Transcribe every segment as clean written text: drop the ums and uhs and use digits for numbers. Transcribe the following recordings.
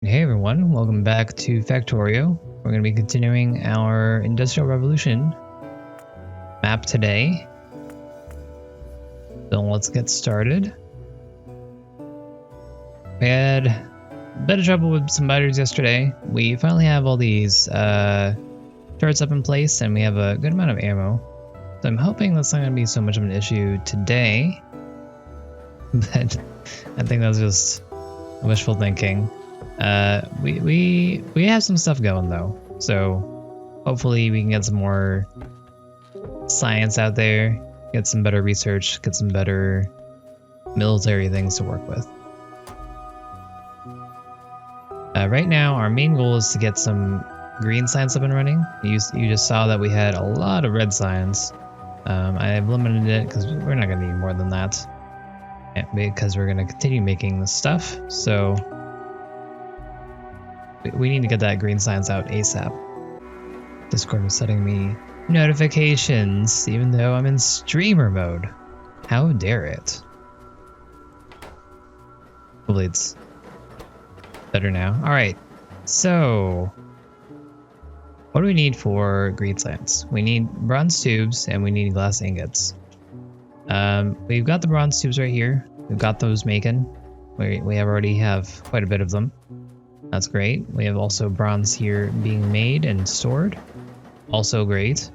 Hey everyone, welcome back to Factorio. We're going to be continuing our Industrial Revolution map today. So let's get started. We had a bit of trouble with some biters yesterday. We finally have all these turrets up in place and we have a good amount of ammo. So I'm hoping that's not going to be so much of an issue today. But I think that's just wishful thinking. We have some stuff going though, so hopefully we can get some more science out there, get some better research, get some better military things to work with. Right now, our main goal is to get some green science up and running. You just saw that we had a lot of red science. I've limited it because we're not going to need more than that, because we're going to continue making this stuff. So we need to get that green science out ASAP. Discord is setting me notifications even though I'm in streamer mode. How dare it? Hopefully it's better now. Alright, so what do we need for green science? We need bronze tubes and we need glass ingots. We've got the bronze tubes right here. We've got those making. We already have quite a bit of them. That's great. We have also bronze here being made and stored. Also great.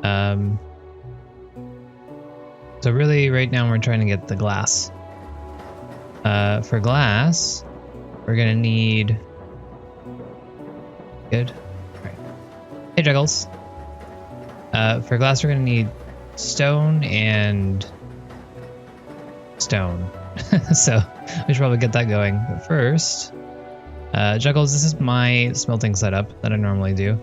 So really right now we're trying to get the glass. For glass, we're gonna need... Good. All right. Hey Juggles. For glass we're gonna need stone and stone. So we should probably get that going. But first... Juggles, this is my smelting setup that I normally do.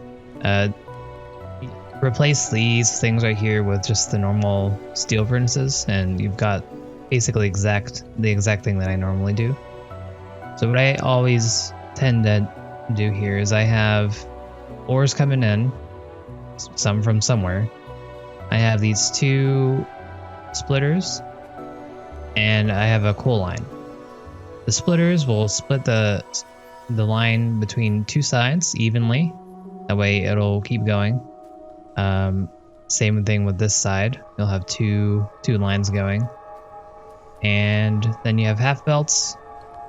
Replace these things right here with just the normal steel furnaces, and you've got basically the exact thing that I normally do. So what I always tend to do here is I have ores coming in, some from somewhere. I have these two splitters, and I have a coal line. The splitters will split the line between two sides evenly. That way it'll keep going. Same thing with this side. You'll have two lines going. And then you have half belts,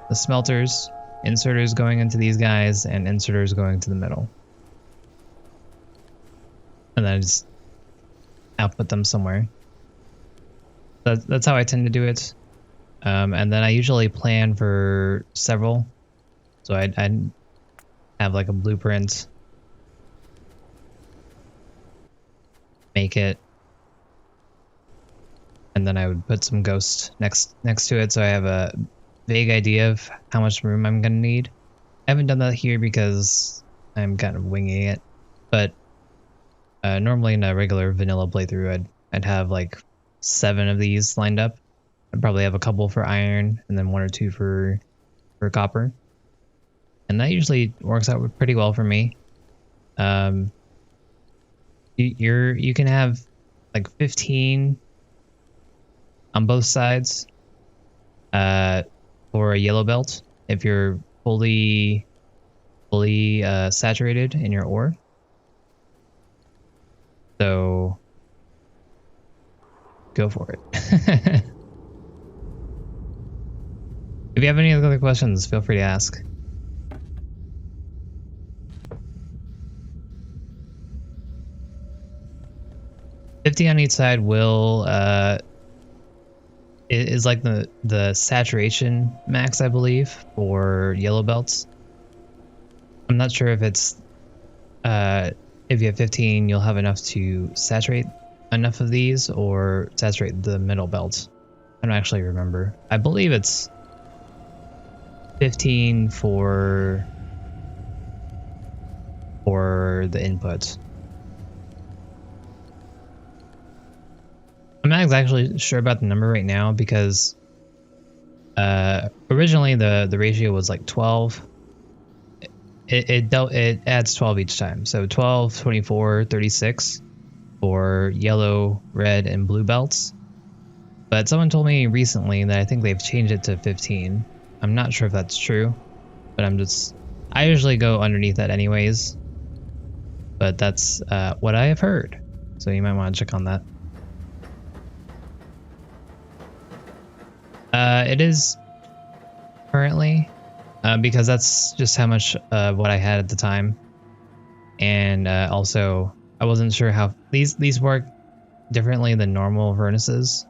the smelters, inserters going into these guys, and inserters going to the middle. And then I just output them somewhere. That's how I tend to do it. And then I usually plan for several. So I'd have like a blueprint, make it, and then I would put some ghost next to it so I have a vague idea of how much room I'm gonna need. I haven't done that here because I'm kind of winging it, but normally in a regular vanilla playthrough I'd have like 7 of these lined up. I'd probably have a couple for iron and then 1 or 2 for copper. And that usually works out pretty well for me. You can have like 15 on both sides for a yellow belt if you're fully saturated in your ore. So go for it. If you have any other questions, feel free to ask. 50 on each side will is like the saturation max, I believe, for yellow belts. I'm not sure if it's if you have 15 you'll have enough to saturate enough of these or saturate the middle belt. I don't actually remember. I believe it's 15 for the input. I'm not exactly sure about the number right now because originally the ratio was like 12. It adds 12 each time. So 12, 24, 36 for yellow, red, and blue belts. But someone told me recently that I think they've changed it to 15. I'm not sure if that's true. but I usually go underneath that anyways, but that's what I have heard. So you might want to check on that. It is currently, because that's just how much what I had at the time. And also, I wasn't sure how these work differently than normal furnaces.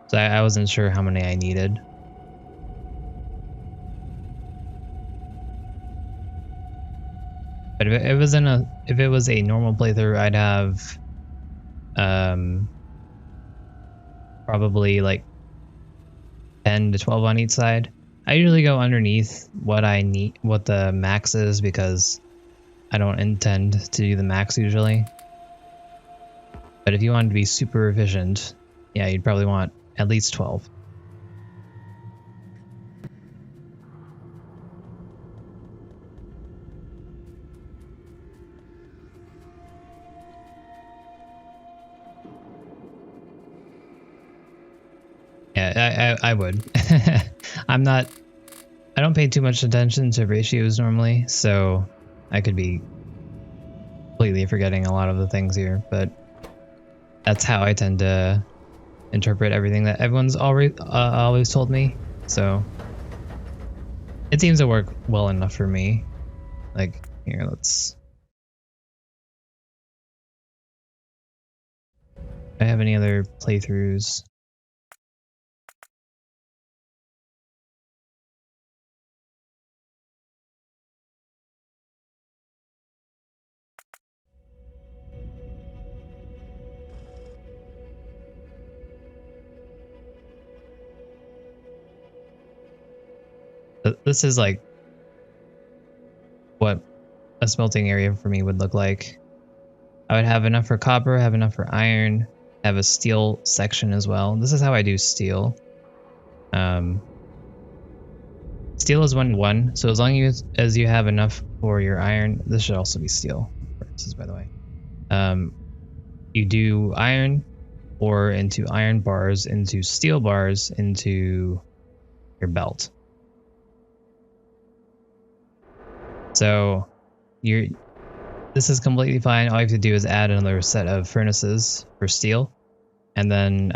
So I wasn't sure how many I needed. But if it was a normal playthrough, I'd have probably like 10 to 12 on each side. I usually go underneath what I need, what the max is, because I don't intend to do the max usually. But if you wanted to be super efficient, yeah, you'd probably want at least 12. Yeah, I would. I don't pay too much attention to ratios normally, so I could be completely forgetting a lot of the things here, but that's how I tend to interpret everything that everyone's always told me. So it seems to work well enough for me. Like, here, let's... Do I have any other playthroughs? This is like what a smelting area for me would look like. I would have enough for copper, have enough for iron, have a steel section as well. This is how I do steel. Steel is 1-1, so as long as you have enough for your iron, this should also be steel purposes, by the way. You do iron or into iron bars, into steel bars, into your belt. So this is completely fine. All you have to do is add another set of furnaces for steel. And then,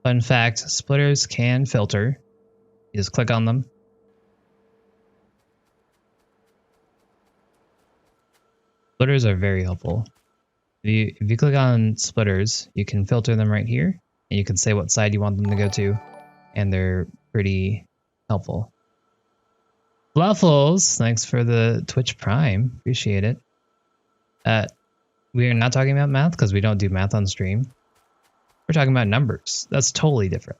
fun fact, splitters can filter. You just click on them. Splitters are very helpful. If you click on splitters, you can filter them right here, and you can say what side you want them to go to, and they're pretty helpful. Fluffles, thanks for the Twitch Prime. Appreciate it. We are not talking about math because we don't do math on stream. We're talking about numbers. That's totally different.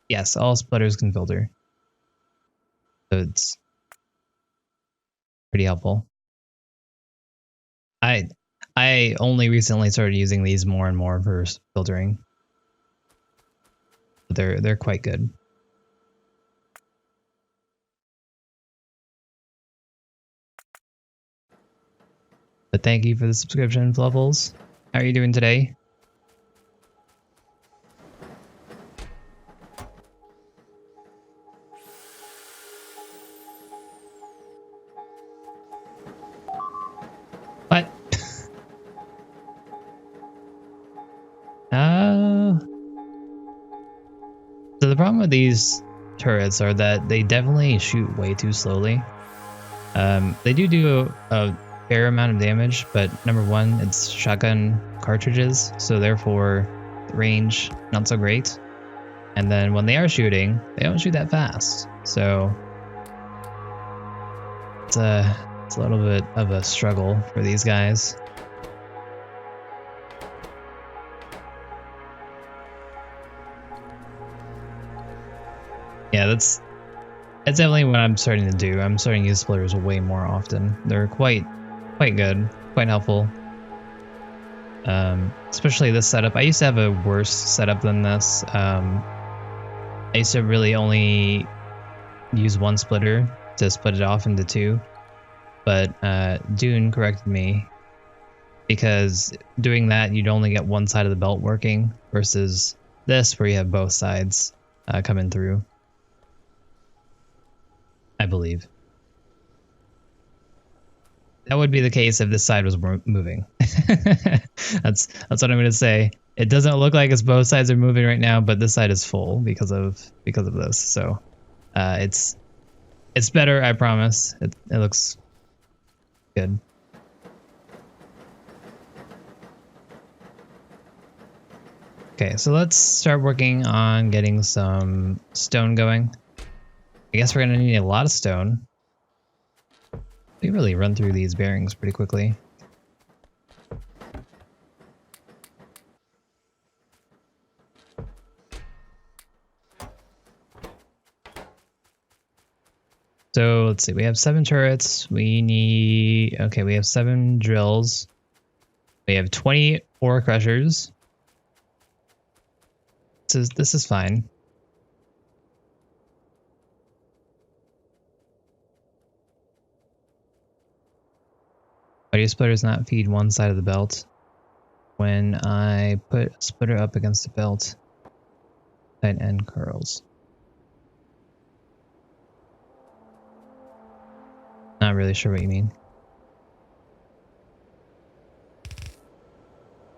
Yes, all splitters can filter. So it's pretty helpful. I only recently started using these more and more for filtering. They're quite good. But thank you for the subscription, Fluffles. How are you doing today? What? So the problem with these turrets are that they definitely shoot way too slowly. They do a fair amount of damage, but number one, it's shotgun cartridges, so therefore the range not so great. And then when they are shooting, they don't shoot that fast, so it's a little bit of a struggle for these guys. Yeah, that's definitely what I'm starting to do. I'm starting to use splitters way more often. They're quite good, quite helpful. Especially this setup. I used to have a worse setup than this. I used to really only use one splitter to split it off into two, but Dune corrected me, because doing that you'd only get one side of the belt working versus this where you have both sides. coming through, I believe. That would be the case if this side was moving. That's what I'm gonna say. It doesn't look like it's both sides are moving right now, but this side is full because of this. So it's better, I promise. It looks good. Okay, so let's start working on getting some stone going. I guess we're gonna need a lot of stone. We really run through these bearings pretty quickly. So let's see, we have 7 turrets. We need, okay, we have 7 drills. We have 20 ore crushers. This is fine. Why do splitters not feed one side of the belt? When I put a splitter up against the belt, tight end curls. Not really sure what you mean.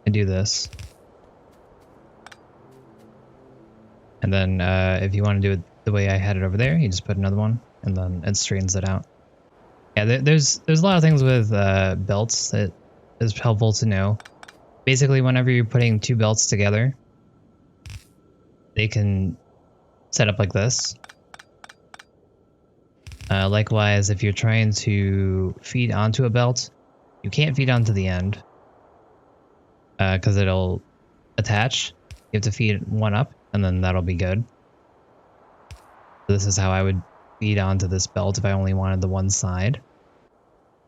I do this. And then if you want to do it the way I had it over there, you just put another one and then it straightens it out. Yeah, there's a lot of things with belts that is helpful to know. Basically, whenever you're putting 2 belts together, they can set up like this. Likewise, if you're trying to feed onto a belt, you can't feed onto the end because it'll attach. You have to feed one up and then that'll be good. So this is how I would feed onto this belt if I only wanted the one side.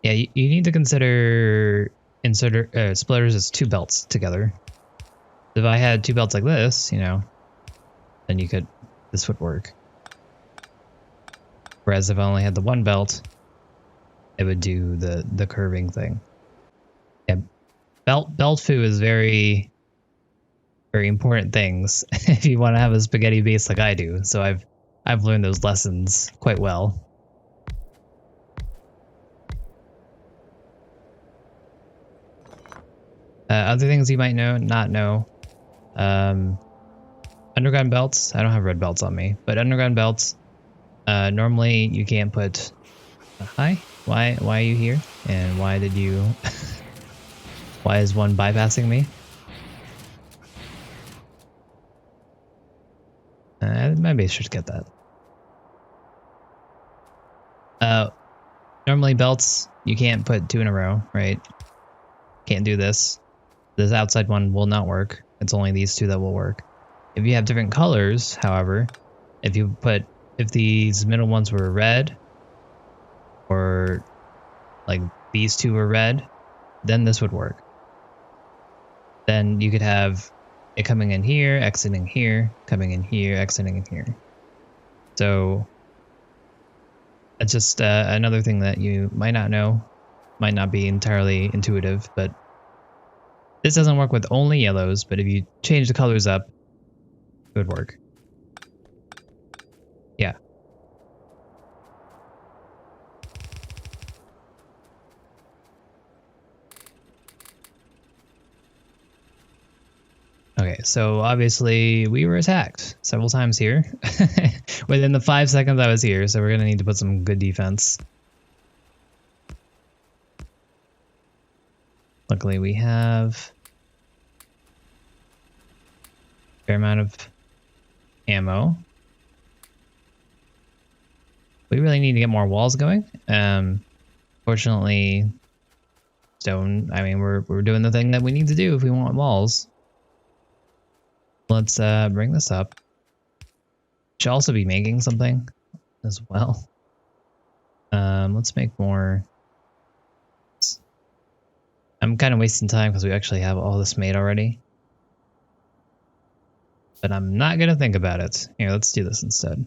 Yeah, you need to consider splitters as 2 belts together. If I had 2 belts like this, you know, then this would work. Whereas if I only had the 1 belt, it would do the curving thing. Yeah, belt foo is very, very important things if you want to have a spaghetti base like I do. So I've learned those lessons quite well. Other things you might not know. Underground belts. I don't have red belts on me, but underground belts. Normally you can't put. Hi. Why are you here? And why did you? Why is one bypassing me? My base should get that. Normally belts you can't put 2 in a row, right? Can't do this. This outside one will not work. It's only these 2 that will work. If you have different colors, however, if these middle ones were red, or like these 2 were red, then this would work. Then you could have it coming in here, exiting here, coming in here, exiting in here. So it's just another thing that you might not know, might not be entirely intuitive, but this doesn't work with only yellows, but if you change the colors up, it would work. Yeah. Okay, so obviously we were attacked several times here within the 5 seconds I was here, so we're going to need to put some good defense. Luckily we have a fair amount of ammo. We really need to get more walls going. Fortunately, stone, I mean, we're doing the thing that we need to do if we want walls. Let's bring this up. Should also be making something as well. Let's make more. I'm kind of wasting time because we actually have all this made already. But I'm not going to think about it. Here, let's do this instead.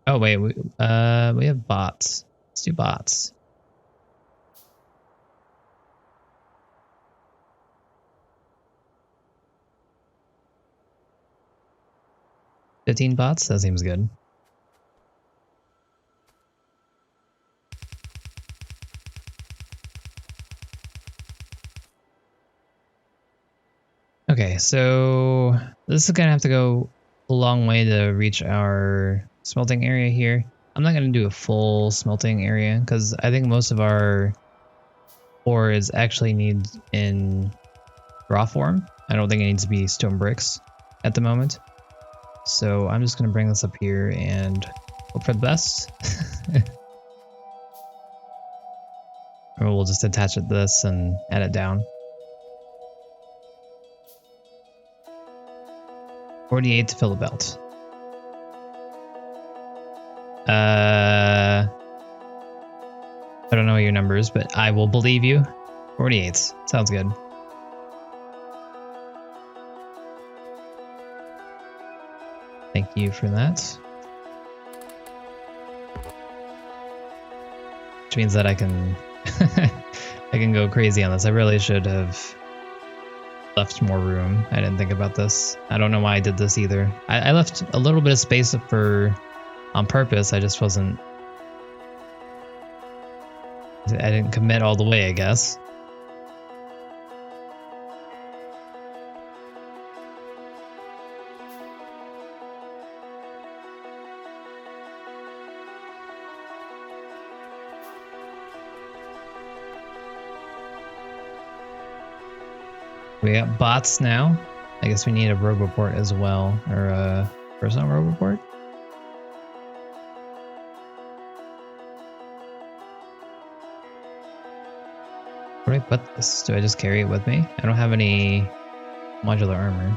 Oh, wait, we have bots. Let's do bots. 15 pots? That seems good. Okay, so this is gonna have to go a long way to reach our smelting area here. I'm not gonna do a full smelting area because I think most of our ore is actually needs in raw form. I don't think it needs to be stone bricks at the moment. So I'm just gonna bring this up here and hope for the best. Or we'll just attach it to this and add it down. 48 to fill the belt. I don't know your numbers, but I will believe you. 48. Sounds good. Thank you for that. Which means that I can I can go crazy on this. I really should have left more room. I didn't think about this. I don't know why I did this either. I left a little bit of space for on purpose. I just wasn't. I didn't commit all the way, I guess. We got bots now. I guess we need a roboport as well, or a personal roboport. Where do I put this? Do I just carry it with me? I don't have any modular armor.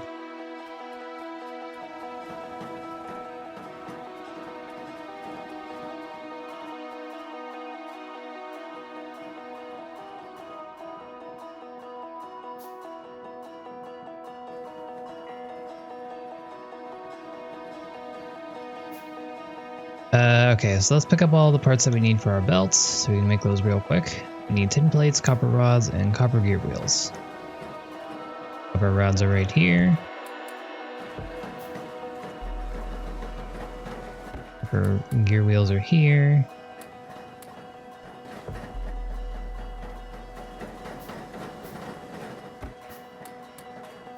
Okay, so let's pick up all the parts that we need for our belts, so we can make those real quick. We need tin plates, copper rods, and copper gear wheels. Copper rods are right here. Copper gear wheels are here.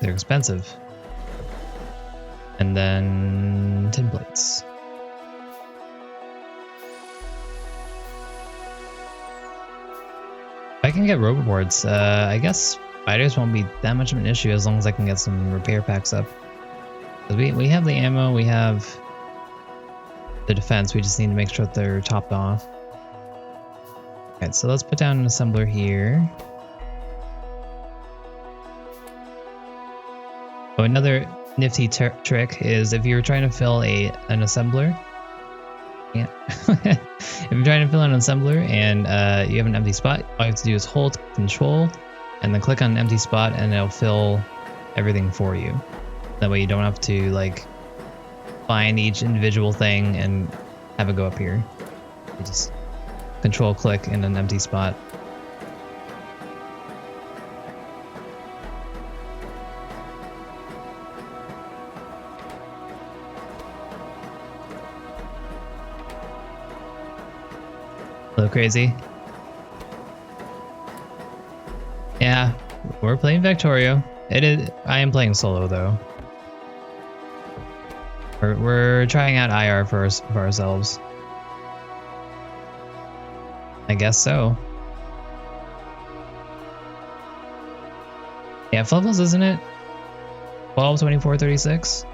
They're expensive. And then tin plates. I can get roboboards. I guess spiders won't be that much of an issue as long as I can get some repair packs up. We have the ammo, we have the defense, we just need to make sure that they're topped off. Alright, so let's put down an assembler here. Oh, another nifty trick is if you're trying to fill an assembler, yeah. If you're trying to fill an assembler and you have an empty spot, all you have to do is hold Control and then click on an empty spot and it'll fill everything for you. That way you don't have to like find each individual thing and have it go up here. You just Control click in an empty spot. A little crazy. Yeah, we're playing Factorio. It is. I am playing solo though. We're trying out IR for ourselves. I guess so. Yeah, levels, isn't it? 12, 24, 36.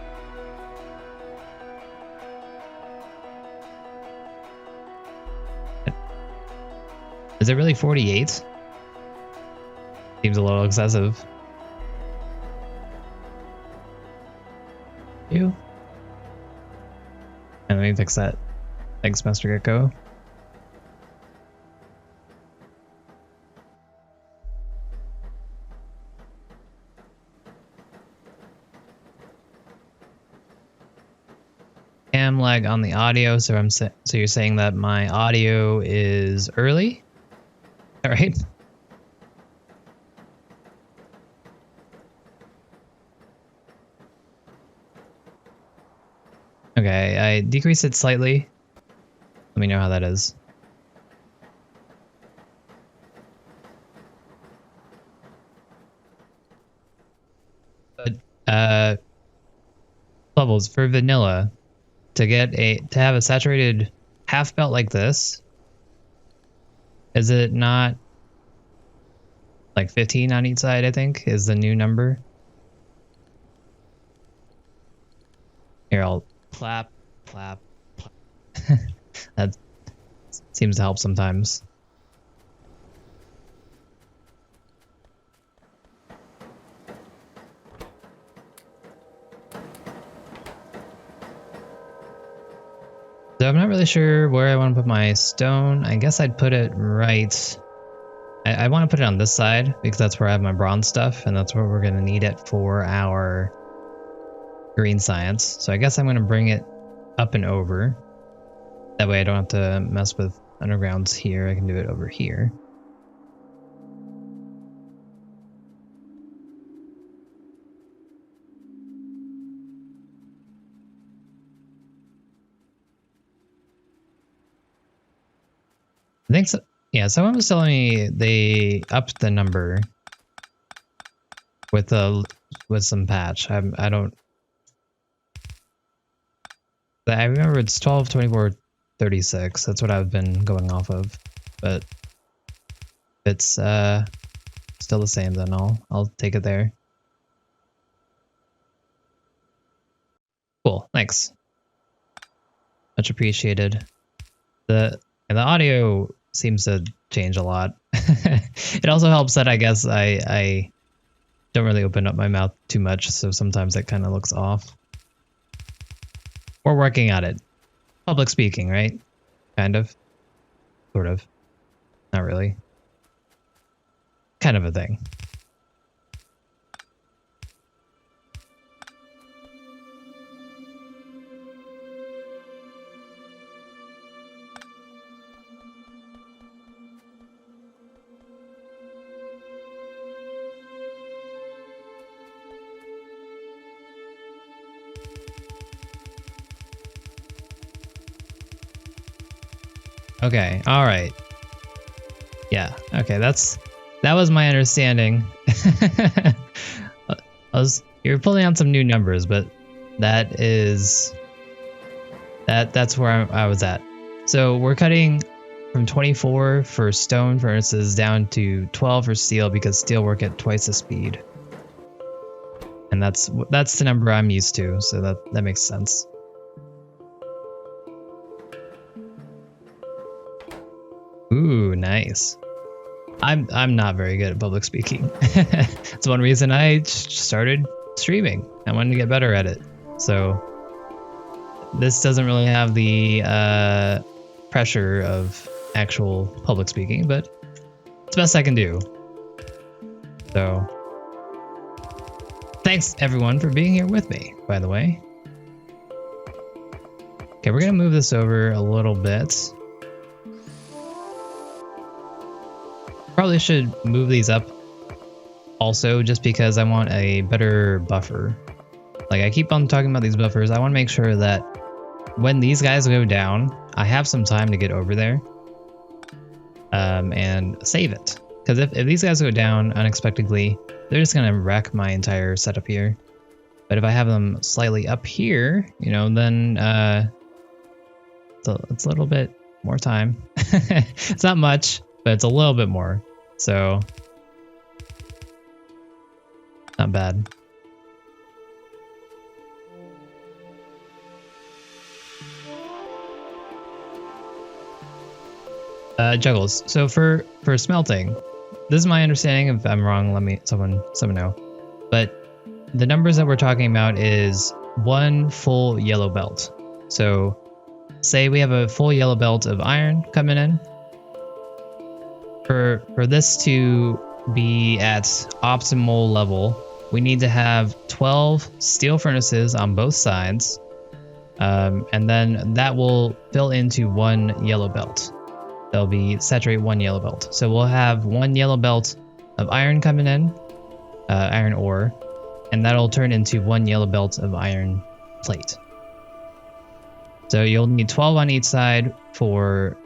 Is it really 48? Seems a little excessive. You? And let me fix that. Thanks, Master Gecko. Cam lag on the audio, so so you're saying that my audio is early? All right. Okay, I decreased it slightly. Let me know how that is. But levels for vanilla to have a saturated half belt like this. Is it not like 15 on each side? I think is the new number. Here, I'll clap, clap, clap. That seems to help sometimes. So I'm not really sure where I want to put my stone. I guess I'd put it right. I want to put it on this side because that's where I have my bronze stuff, and that's where we're going to need it for our green science. So I guess I'm going to bring it up and over. That way I don't have to mess with undergrounds here. I can do it over here. I think so. Yeah, someone was telling me they upped the number with some patch. I don't. I remember it's 12, 24, 36. That's what I've been going off of. But if it's still the same, then I'll take it there. Cool, thanks. Much appreciated. The audio seems to change a lot. It also helps that I guess I don't really open up my mouth too much, so sometimes it kind of looks off. We're working on it. Public speaking, right? Kind of. Sort of. Not really. Kind of a thing. Okay, all right. Yeah, okay, that was my understanding. You're pulling out some new numbers, but that's where I was at. So we're cutting from 24 for stone furnaces down to 12 for steel because steel work at twice the speed. And that's the number I'm used to, so that makes sense. Ooh, nice. I'm not very good at public speaking. It's one reason I started streaming. I wanted to get better at it. So this doesn't really have the pressure of actual public speaking, but it's the best I can do. So thanks everyone for being here with me, by the way. Okay, we're gonna move this over a little bit. Probably should move these up also just because I want a better buffer. Like I keep on talking about these buffers. I want to make sure that when these guys go down, I have some time to get over there and save it. Because if these guys go down unexpectedly, they're just going to wreck my entire setup here. But if I have them slightly up here, you know, then it's a little bit more time. It's not much, but it's a little bit more. So not bad. Juggles. So for smelting, this is my understanding. If I'm wrong, let me someone know. But the numbers that we're talking about is one full yellow belt. So say we have a full yellow belt of iron coming in. For this to be at optimal level, we need to have 12 steel furnaces on both sides, and then that will fill into one yellow belt. There'll be saturate one yellow belt. So we'll have one yellow belt of iron coming in, iron ore, and that'll turn into one yellow belt of iron plate. So you'll need 12 on each side for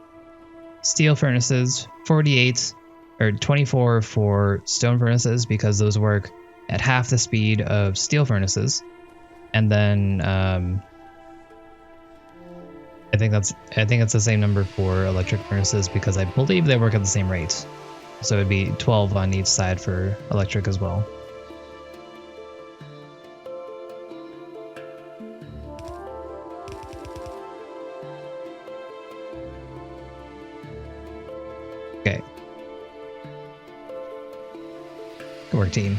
steel furnaces, 48 or 24 for stone furnaces because those work at half the speed of steel furnaces. And then I think it's the same number for electric furnaces because I believe they work at the same rate. So it'd be 12 on each side for electric as well. Okay. Good work, team.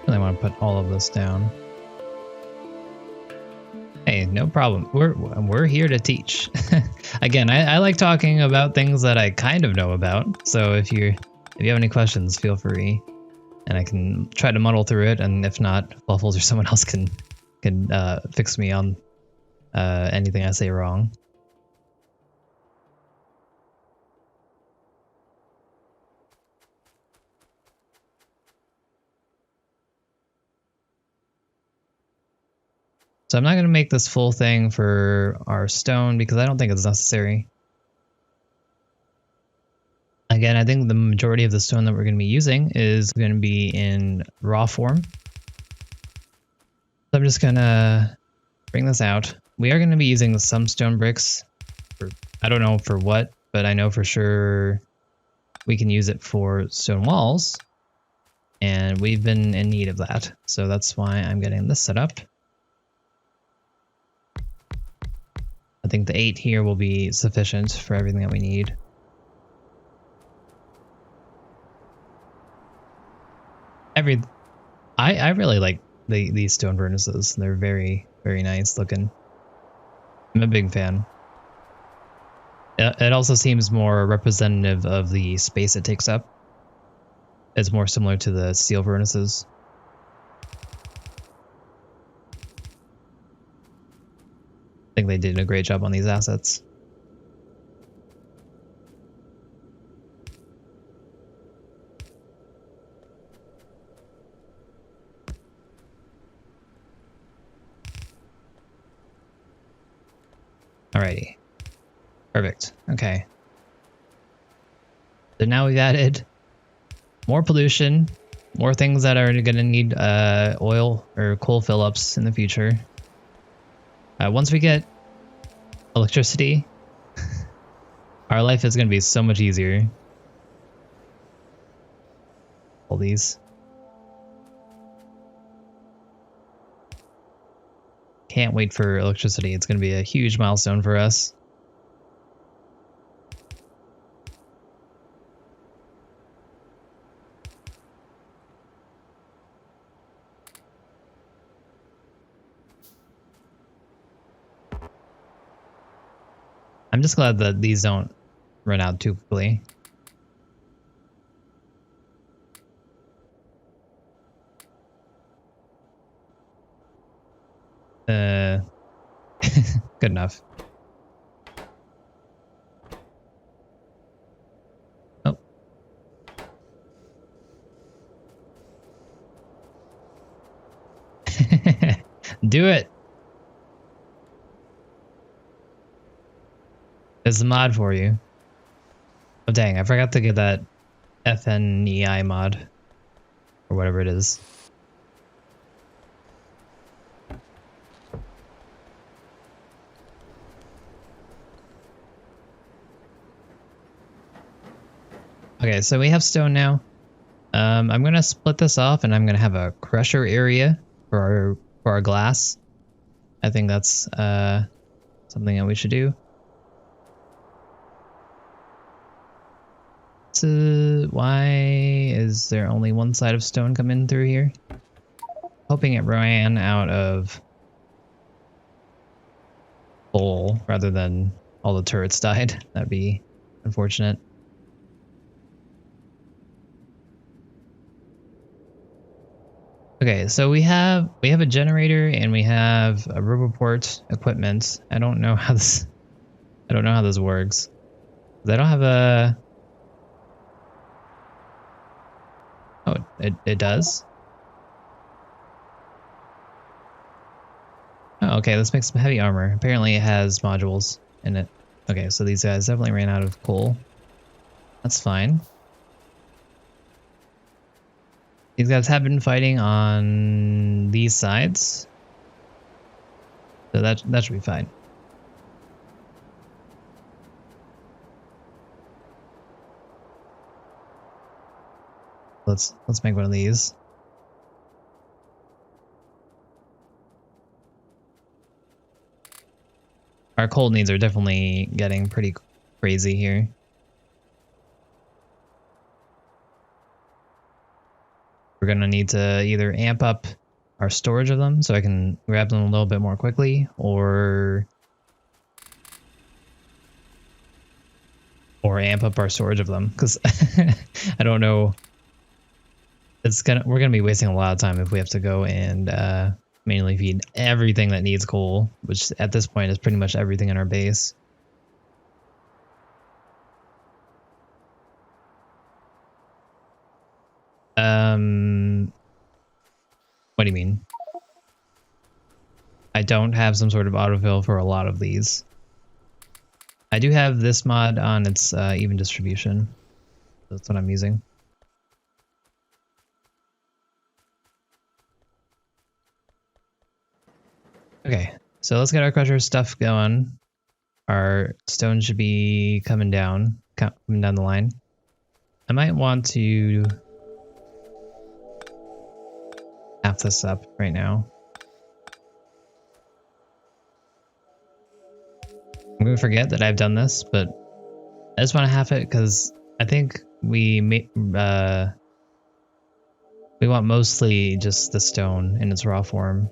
I want to put all of this down. Hey, no problem. We're here to teach. Again, I like talking about things that I kind of know about. So if you have any questions, feel free, and I can try to muddle through it. And if not, Waffles or someone else can fix me on anything I say wrong. So I'm not going to make this full thing for our stone because I don't think it's necessary. Again, I think the majority of the stone that we're going to be using is going to be in raw form. So I'm just going to bring this out. We are going to be using some stone bricks. I don't know for what, but I know for sure we can use it for stone walls. And we've been in need of that. So that's why I'm getting this set up. I think the 8 here will be sufficient for everything that we need. I really like these stone furnaces. They're very, very nice looking. I'm a big fan. It also seems more representative of the space it takes up. It's more similar to the steel furnaces. I think they did a great job on these assets. Alrighty. Perfect. Okay. So now we've added more pollution, more things that are going to need oil or coal fill-ups in the future. Once we get electricity, our life is going to be so much easier. All these. Can't wait for electricity. It's going to be a huge milestone for us. I'm just glad that these don't run out too quickly. Good enough. Oh. Do it. There's a mod for you. Oh dang, I forgot to get that FNEI mod. Or whatever it is. Okay, so we have stone now. I'm gonna split this off and I'm gonna have a crusher area for our glass. I think that's something that we should do. So why is there only one side of stone coming through here? Hoping it ran out of coal rather than all the turrets died. That'd be unfortunate. Okay, so we have a generator and we have a Roboport equipment. I don't know how this works. I don't have a. Oh, it does. Oh, okay. Let's make some heavy armor. Apparently, it has modules in it. Okay, so these guys definitely ran out of coal. That's fine. These guys have been fighting on these sides, so that should be fine. Let's make one of these. Our coal needs are definitely getting pretty crazy here. We're gonna need to either amp up our storage of them so I can grab them a little bit more quickly, or amp up our storage of them, because I don't know. We're gonna be wasting a lot of time if we have to go and manually feed everything that needs coal, which at this point is pretty much everything in our base. What do you mean? I don't have some sort of autofill for a lot of these. I do have this mod on its even distribution. That's what I'm using. Okay, so let's get our crusher stuff going. Our stone should be coming down the line. I might want to half this up right now. I'm gonna forget that I've done this, but I just want to half it because I think we want mostly just the stone in its raw form.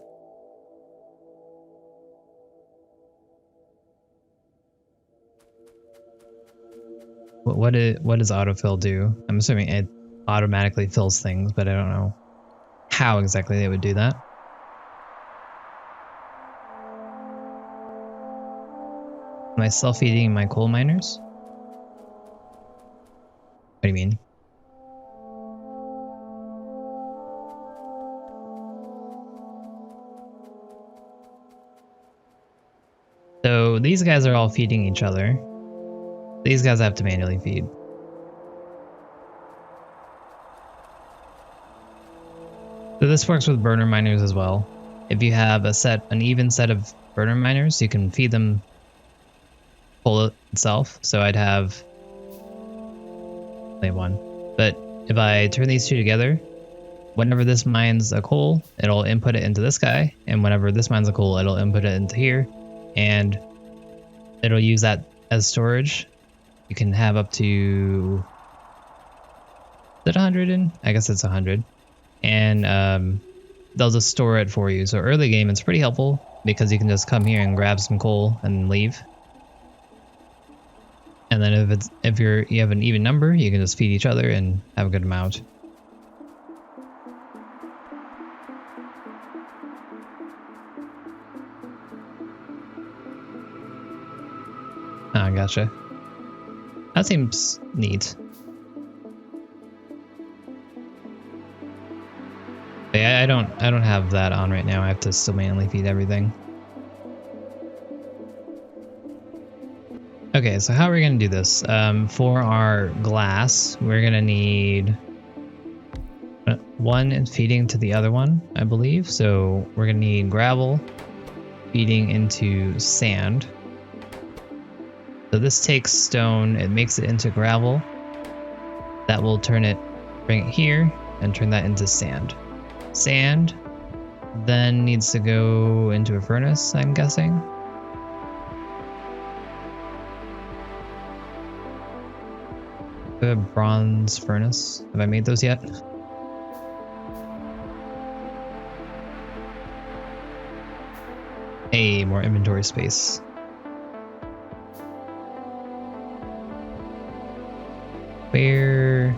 What does autofill do? I'm assuming it automatically fills things, but I don't know how exactly they would do that. Am I self-feeding my coal miners? What do you mean? So these guys are all feeding each other. These guys have to manually feed. So this works with burner miners as well. If you have an even set of burner miners, you can feed them coal itself. So I'd have only one. But if I turn these two together, whenever this mines a coal, it'll input it into this guy, and whenever this mines a coal, it'll input it into here, and it'll use that as storage. You can have up to, is it 100 in? I guess it's 100. And they'll just store it for you. So early game, it's pretty helpful because you can just come here and grab some coal and leave. And then if you have an even number, you can just feed each other and have a good amount. Ah, gotcha. That seems neat. But yeah, I don't have that on right now. I have to still manually feed everything. Okay, so how are we gonna do this? For our glass, we're gonna need one feeding to the other one, I believe. So we're gonna need gravel feeding into sand. So this takes stone, it makes it into gravel. That will bring it here and turn that into sand. Sand then needs to go into a furnace, I'm guessing. A bronze furnace. Have I made those yet? Hey, more inventory space. Where?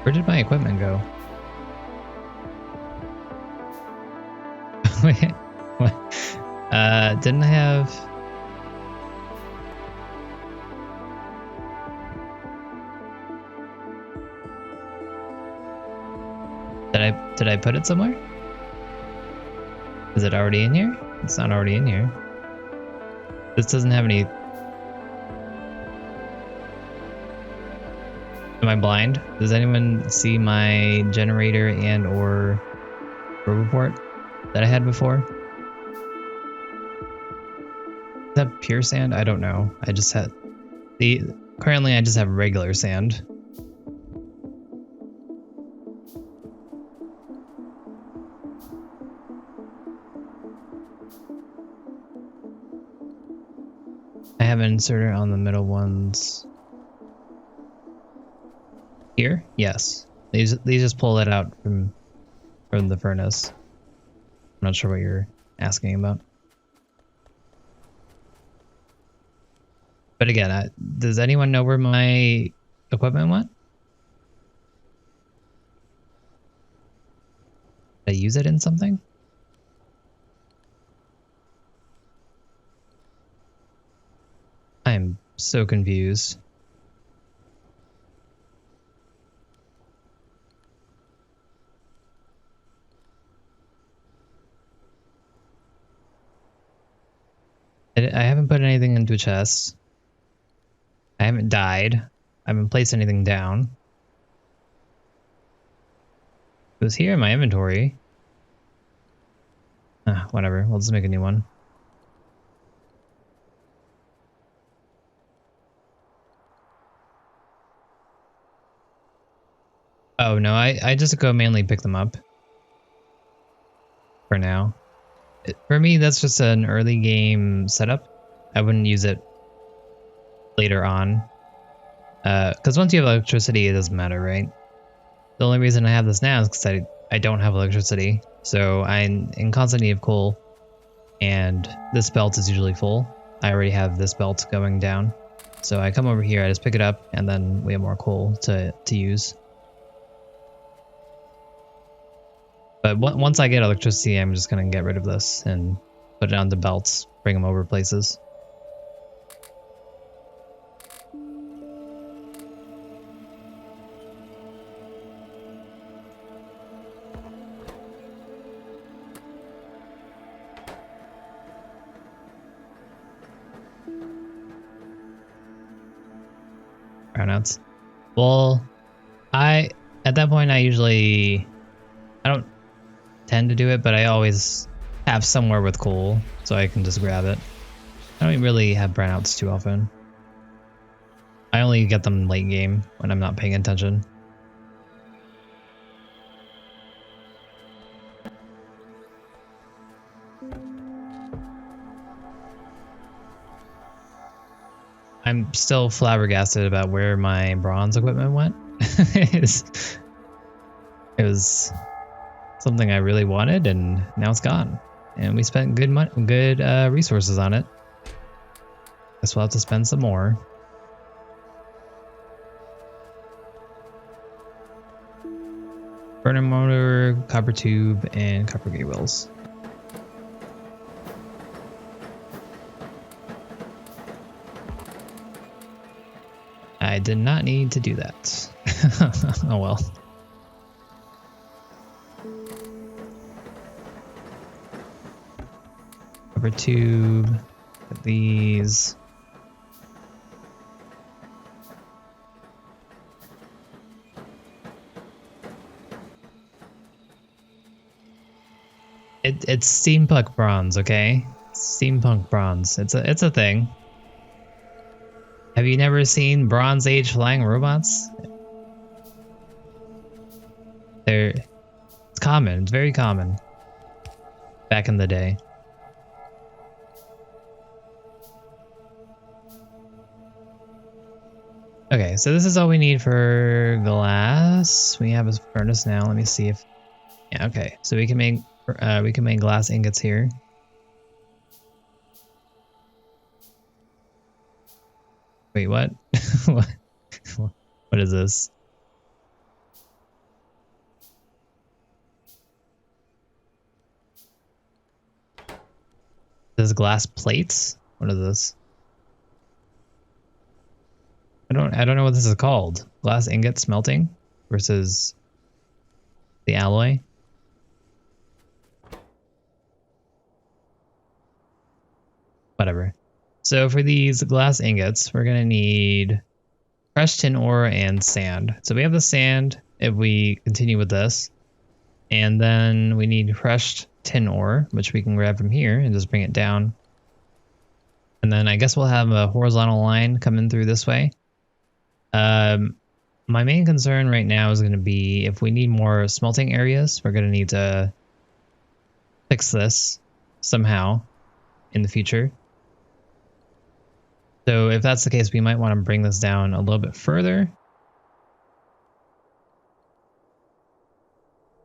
Where did my equipment go? Wait, what? Didn't I have... Did I put it somewhere? Is it already in here? It's not already in here. This doesn't have any... Am I blind? Does anyone see my generator and or report that I had before? Is that pure sand? I don't know. I just had currently I just have regular sand. I have an inserter on the middle ones. Here? Yes. These just pull it out from the furnace. I'm not sure what you're asking about. But again, does anyone know where my equipment went? Did I use it in something? I'm so confused. I haven't put anything into a chest. I haven't died. I haven't placed anything down. It was here in my inventory. Whatever. We'll just make a new one. Oh no, I just go mainly pick them up. For now. For me, that's just an early game setup. I wouldn't use it later on. Because once you have electricity, it doesn't matter, right? The only reason I have this now is because I don't have electricity. So I'm in constant need of coal. And this belt is usually full. I already have this belt going down. So I come over here, I just pick it up, and then we have more coal to use. But once I get electricity, I'm just going to get rid of this and put it on the belts, bring them over places. Brownouts. Well, at that point, I don't tend to do it, but I always have somewhere with coal, so I can just grab it. I don't really have brownouts too often. I only get them late game when I'm not paying attention. I'm still flabbergasted about where my bronze equipment went. It was something I really wanted, and now it's gone. And we spent good resources on it. Guess we'll have to spend some more. Burner motor, copper tube, and copper gate wheels. I did not need to do that. Oh well. Copper tube. Put these. It's steampunk bronze, okay? Steampunk bronze. It's a thing. Have you never seen Bronze Age flying robots? It's common. It's very common. Back in the day. Okay, so this is all we need for glass. We have a furnace now. Let me see if... Yeah, okay. So we can make glass ingots here. Wait, what? What is this? This glass plates? What is this? I don't know what this is called. Glass ingot smelting versus the alloy. Whatever. So for these glass ingots, we're gonna need crushed tin ore and sand. So we have the sand if we continue with this. And then we need crushed tin ore, which we can grab from here and just bring it down. And then I guess we'll have a horizontal line coming through this way. My main concern right now is going to be if we need more smelting areas, we're going to need to fix this somehow in the future. So if that's the case, we might want to bring this down a little bit further.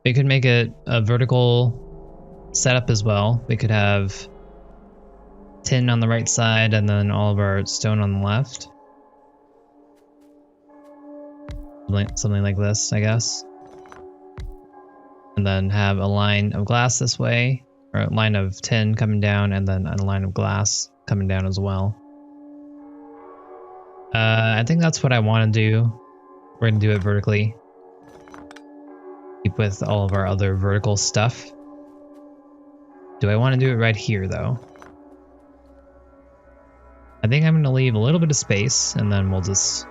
We could make it a vertical setup as well. We could have tin on the right side and then all of our stone on the left. Something like this, I guess. And then have a line of glass this way, or a line of tin coming down, and then a line of glass coming down as well. I think that's what I want to do. We're going to do it vertically. Keep with all of our other vertical stuff. Do I want to do it right here, though? I think I'm going to leave a little bit of space, and then we'll just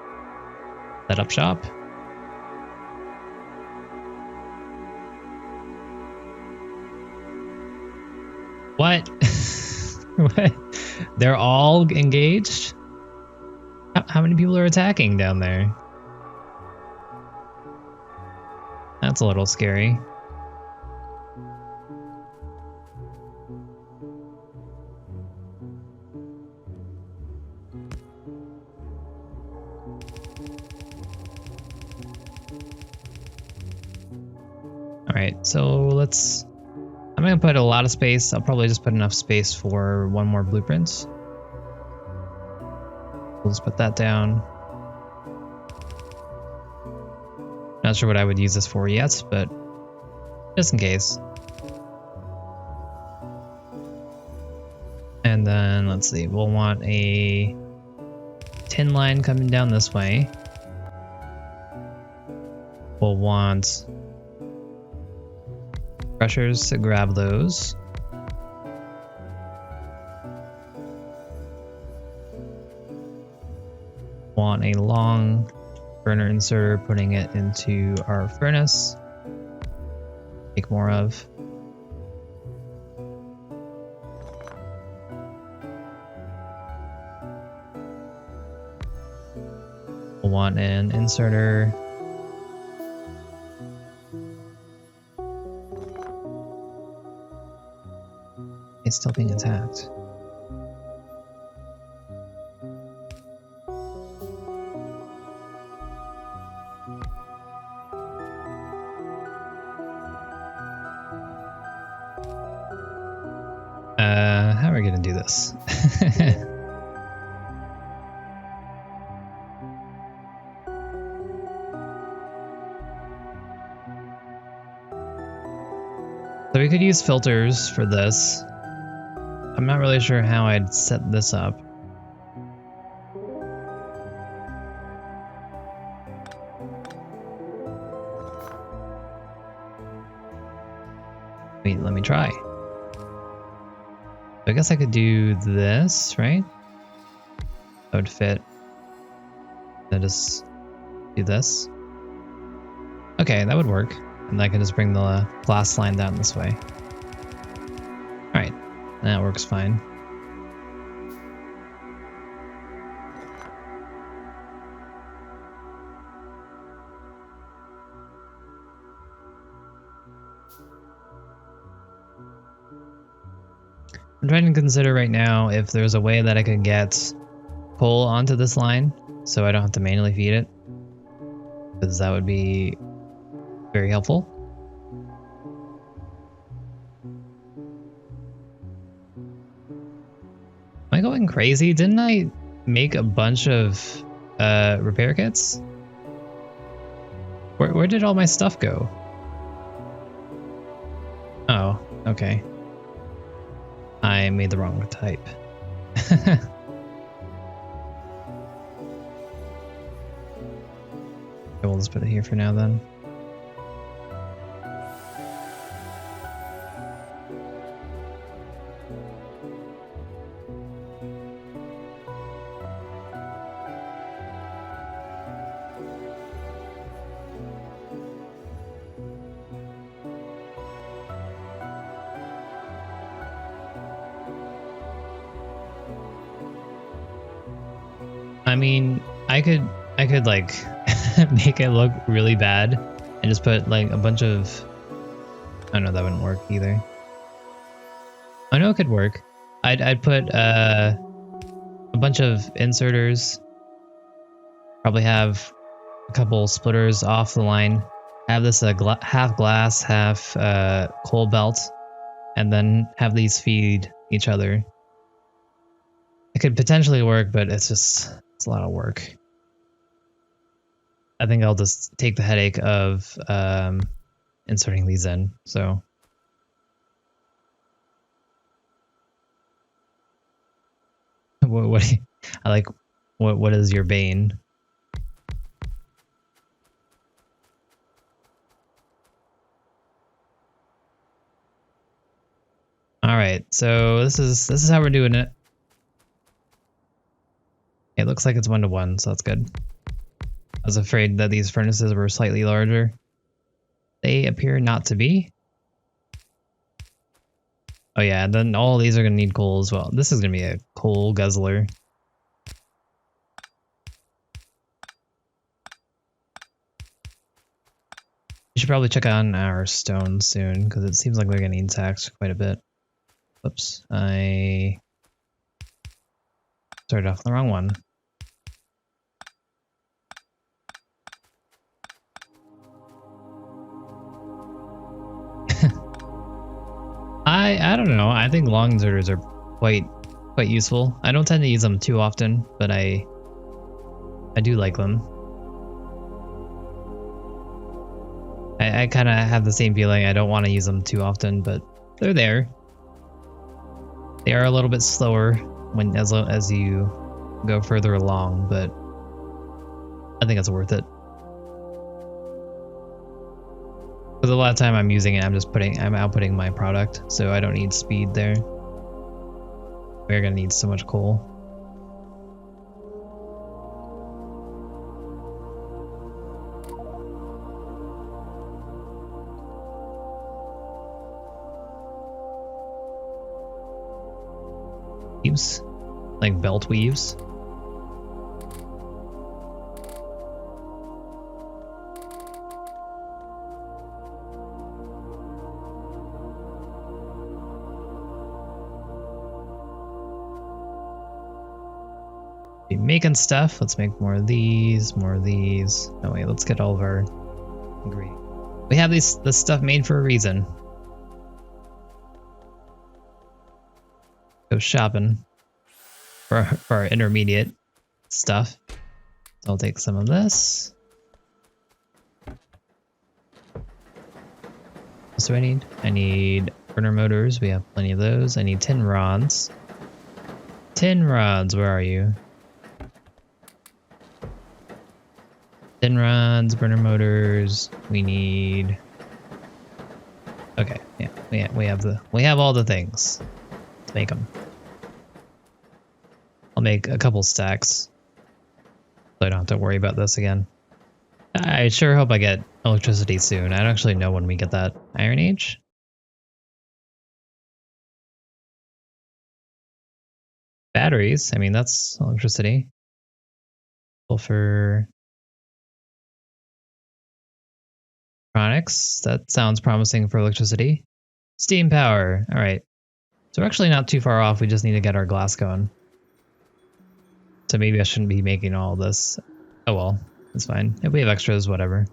set up shop. What? What? They're all engaged? How many people are attacking down there? That's a little scary. Alright, so let's... I'm going to put a lot of space. I'll probably just put enough space for one more blueprint. We'll just put that down. Not sure what I would use this for yet, but just in case. And then, let's see, we'll want a tin line coming down this way. We'll want crushers to grab those. Want a long burner inserter, putting it into our furnace. Make more of. We'll want an inserter. It's still being attacked. How are we gonna do this? So we could use filters for this. I'm not really sure how I'd set this up. Wait, let me try. I guess I could do this, right? That would fit. Then just do this. Okay, that would work. And I can just bring the glass line down this way. Alright, that works fine. I'm trying to consider right now if there's a way that I could get coal onto this line so I don't have to manually feed it, because that would be very helpful. Am I going crazy? Didn't I make a bunch of repair kits? Where did all my stuff go? Oh, okay. I made the wrong type. We'll just put it here for now then. I mean, I could like make it look really bad and just put like a bunch of, I don't know, that wouldn't work either. I know it could work. I'd put a bunch of inserters, probably have a couple splitters off the line, have this half glass, half coal belt, and then have these feed each other. It could potentially work, but it's a lot of work. I think I'll just take the headache of inserting these in. So what I like what is your bane? All right, so this is how we're doing it. It looks like it's 1-to-1, so that's good. I was afraid that these furnaces were slightly larger. They appear not to be. Oh yeah, then all these are going to need coal as well. This is going to be a coal guzzler. We should probably check on our stone soon, because it seems like they're going to need taxed quite a bit. Whoops, I started off the wrong one. I don't know. I think long inserters are quite useful. I don't tend to use them too often, but I do like them. I kind of have the same feeling. I don't want to use them too often, but they're there. They are a little bit slower when as you go further along, but I think it's worth it. Because a lot of time I'm using it, I'm outputting my product, so I don't need speed there. We're gonna need so much coal. Weaves, like belt weaves. Be making stuff. Let's make more of these, more of these. Oh wait, let's get all of our ingredients. We have this stuff made for a reason. Go shopping for our intermediate stuff. So I'll take some of this. What do I need? I need burner motors. We have plenty of those. I need tin rods. Tin rods, where are you? Tin rods, burner motors. We need. Okay, yeah, we have all the things. Let's make them. I'll make a couple stacks, so I don't have to worry about this again. I sure hope I get electricity soon. I don't actually know when we get that. Iron Age? Batteries, I mean, that's electricity. Sulfur. Electronics, that sounds promising for electricity. Steam power, alright. So we're actually not too far off, we just need to get our glass going. So maybe I shouldn't be making all this. Oh well, it's fine. If we have extras, whatever.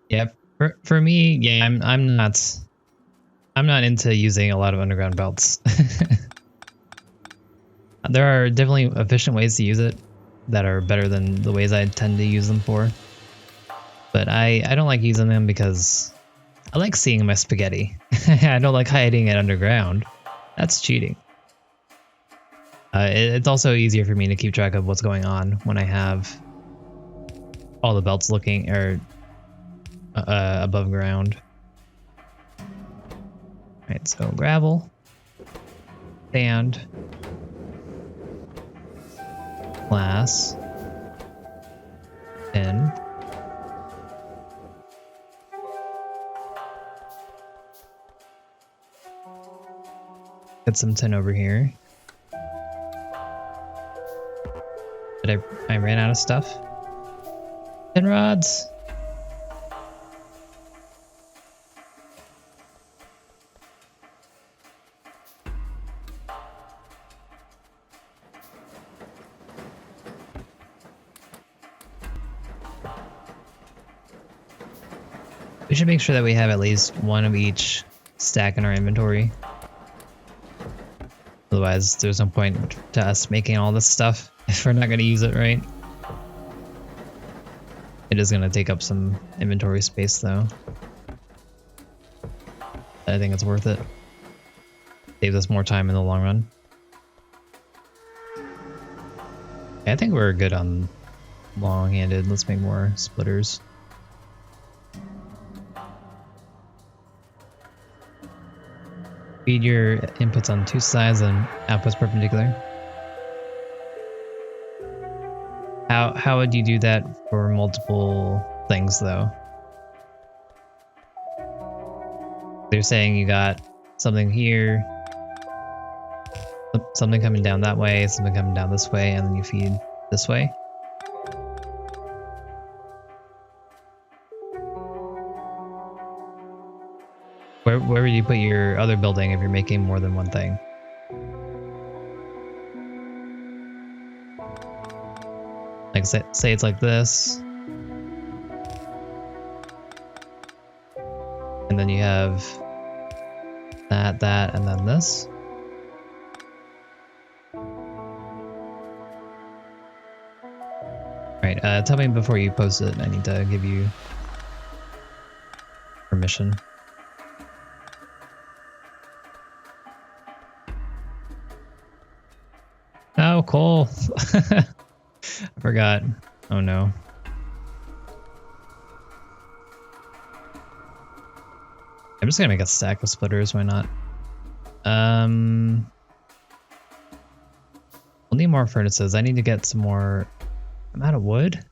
Yeah, for me, yeah, I'm not into using a lot of underground belts. There are definitely efficient ways to use it that are better than the ways I tend to use them for. But I don't like using them because I like seeing my spaghetti. I don't like hiding it underground. That's cheating. It's also easier for me to keep track of what's going on when I have all the belts looking or above ground. Alright, so gravel, sand, glass, tin. Get some tin over here. I ran out of stuff. Tin rods. We should make sure that we have at least one of each stack in our inventory. Otherwise, there's no point to us making all this stuff if we're not going to use it, right? It is going to take up some inventory space, though. I think it's worth it. Saves us more time in the long run. Okay, I think we're good on long-handed. Let's make more splitters. Feed your inputs on two sides and outputs perpendicular. How would you do that for multiple things, though? They're saying you got something here, something coming down that way, something coming down this way, and then you feed this way. Where would you put your other building if you're making more than one thing? Like say it's like this. And then you have that, and then this. Right, tell me before you post it. I need to give you permission. Oh, coal. I forgot. Oh no. I'm just gonna make a stack of splitters, why not? We'll need more furnaces. I need to get some more. I'm out of wood?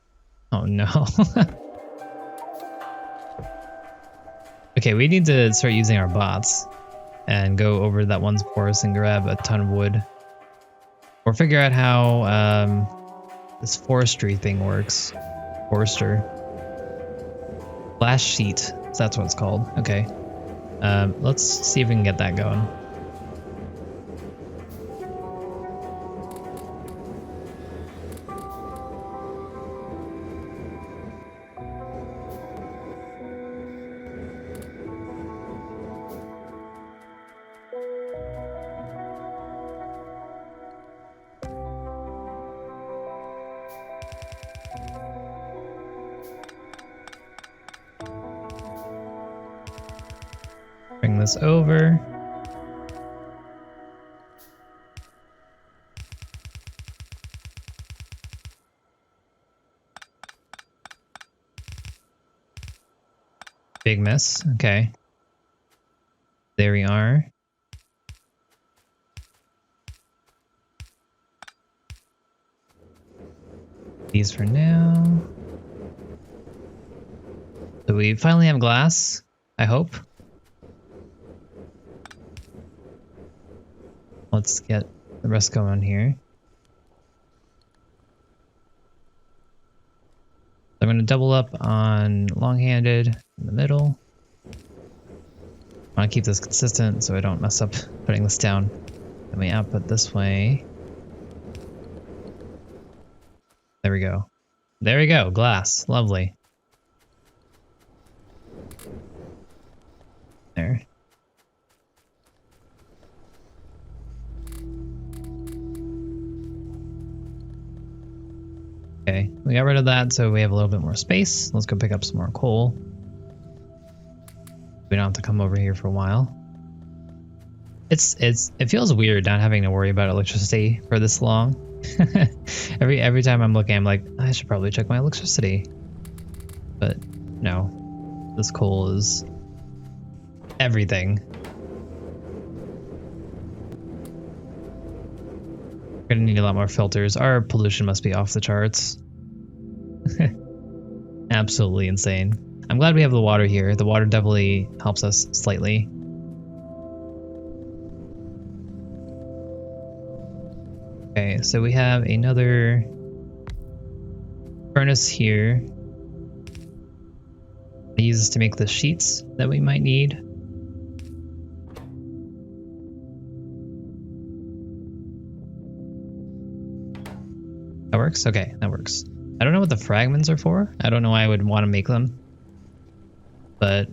Oh no. Okay, we need to start using our bots and go over that one's forest and grab a ton of wood. Or figure out how this forestry thing works. Forester. Glass sheet. That's what it's called. Okay. Let's see if we can get that going. Bring this over. Big miss. Okay. There we are. These for now. So we finally have glass, I hope. Let's get the rest going here. I'm going to double up on long-handed in the middle. I want to keep this consistent so I don't mess up putting this down. Then we output this way. There we go. There we go. Glass. Lovely. There. Okay, we got rid of that so we have a little bit more space. Let's go pick up some more coal. We don't have to come over here for a while. It feels weird not having to worry about electricity for this long. every time I'm looking, I'm like, I should probably check my electricity. But no, this coal is everything. We're gonna need a lot more filters. Our pollution must be off the charts. Absolutely insane. I'm glad we have the water here. The water definitely helps us slightly. Okay, so we have another furnace here. I use this to make the sheets that we might need. That works? Okay, that works. I don't know what the fragments are for. I don't know why I would want to make them. But,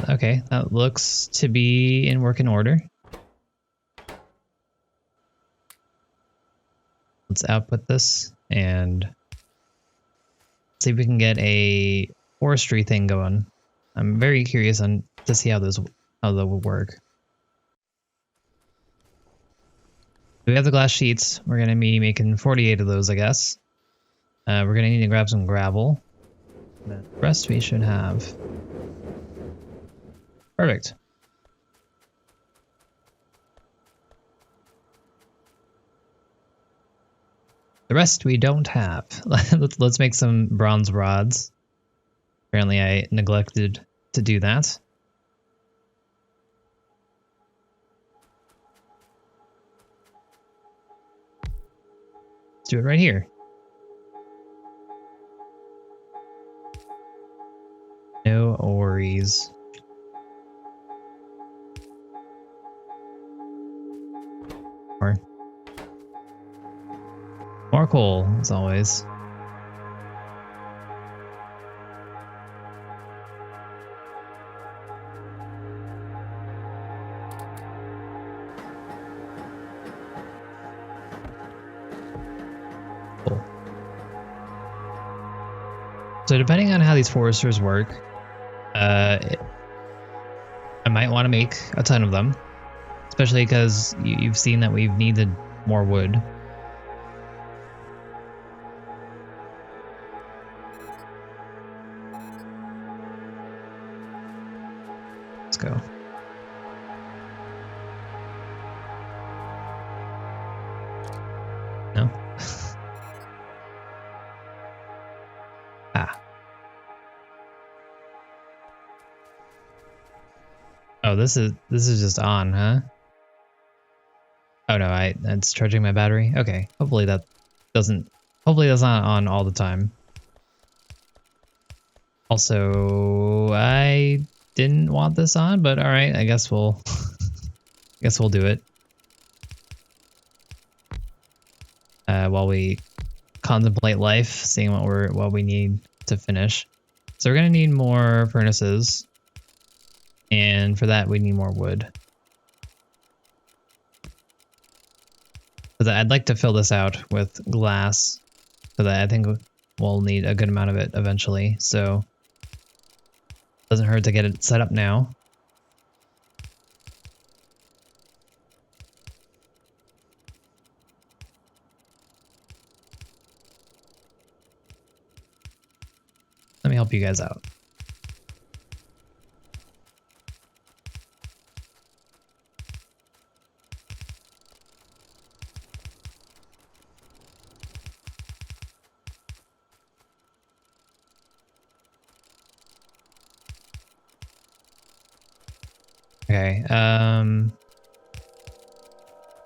okay, that looks to be in working order. Let's output this and see if we can get a forestry thing going. I'm very curious to see how that will work. We have the glass sheets. We're going to be making 48 of those, I guess. We're going to need to grab some gravel. The rest we should have. Perfect. The rest we don't have. Let's make some bronze rods. Apparently I neglected to do that. Let's do it right here. No worries. More coal, as always. Cool. So depending on how these foresters work, I might want to make a ton of them, especially because you've seen that we've needed more wood. Let's go. No? Ah. Oh, this is just on, huh? Oh no, it's charging my battery. Okay, hopefully that's not on all the time. Also, I didn't want this on, but all right, I guess we'll do it. While we contemplate life, seeing what we need to finish. So we're gonna need more furnaces, and for that we need more wood. But I'd like to fill this out with glass, so that I think we'll need a good amount of it eventually. So doesn't hurt to get it set up now. Let me help you guys out. Okay,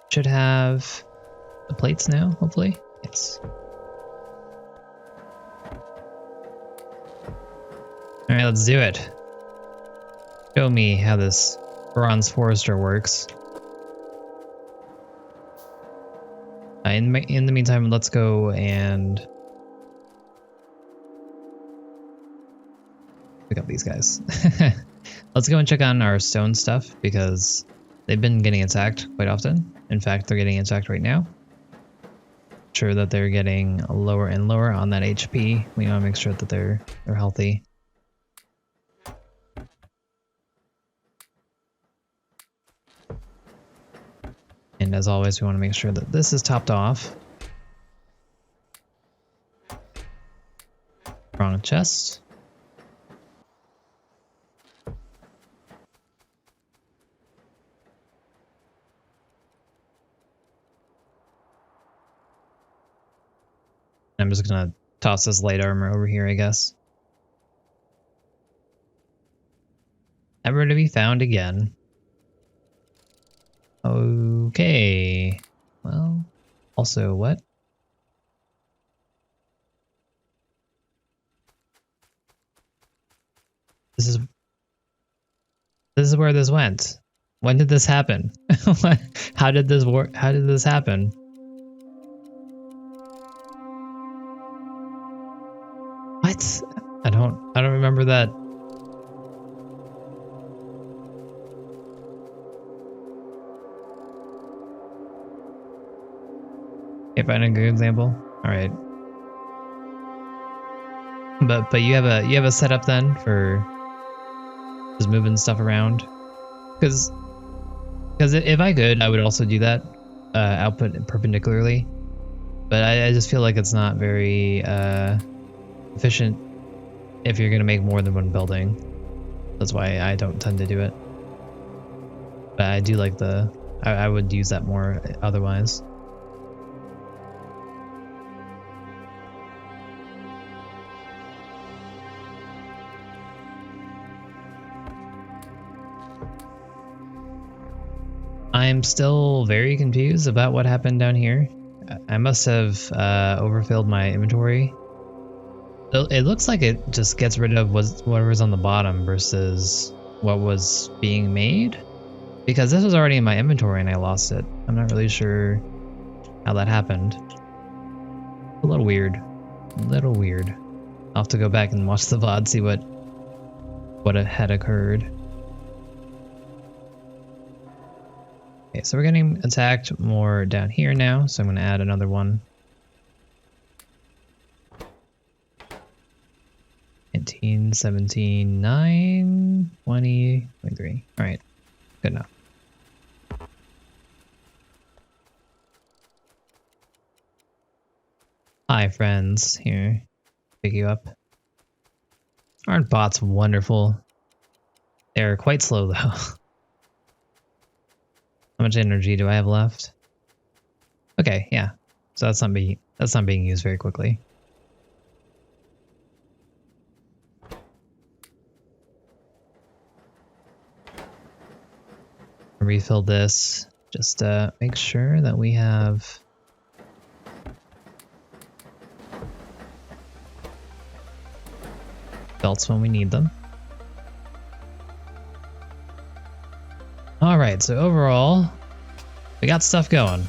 should have the plates now, hopefully. Yes. All right, let's do it. Show me how this bronze forester works. In the meantime, let's go and pick up these guys. Let's go and check on our stone stuff because they've been getting attacked quite often. In fact, they're getting attacked right now. Sure that they're getting lower and lower on that HP. We want to make sure that they're healthy. And as always, we want to make sure that this is topped off. Wrong chest. I'm just gonna toss this light armor over here, I guess. Never to be found again. Okay. Well, also what? This is where this went. When did this happen? How did this work? How did this happen? What? I don't remember that. Okay, find a good example. All right. But you have a setup then for just moving stuff around, because if I could, I would also do that, output perpendicularly. But I just feel like it's not very efficient if you're gonna make more than one building. That's why I don't tend to do it. But I do like I would use that more otherwise. I'm still very confused about what happened down here. I must have overfilled my inventory. It looks like it just gets rid of whatever's on the bottom versus what was being made. Because this was already in my inventory and I lost it. I'm not really sure how that happened. A little weird. A little weird. I'll have to go back and watch the VOD, see what had occurred. Okay, so we're getting attacked more down here now, so I'm going to add another one. 19, 17, 9, 20, 23. Alright, good enough. Hi friends, here, pick you up. Aren't bots wonderful? They're quite slow though. How much energy do I have left? Okay, yeah. So that's not being used very quickly. Refill this. Just make sure that we have belts when we need them. Alright, so overall, we got stuff going.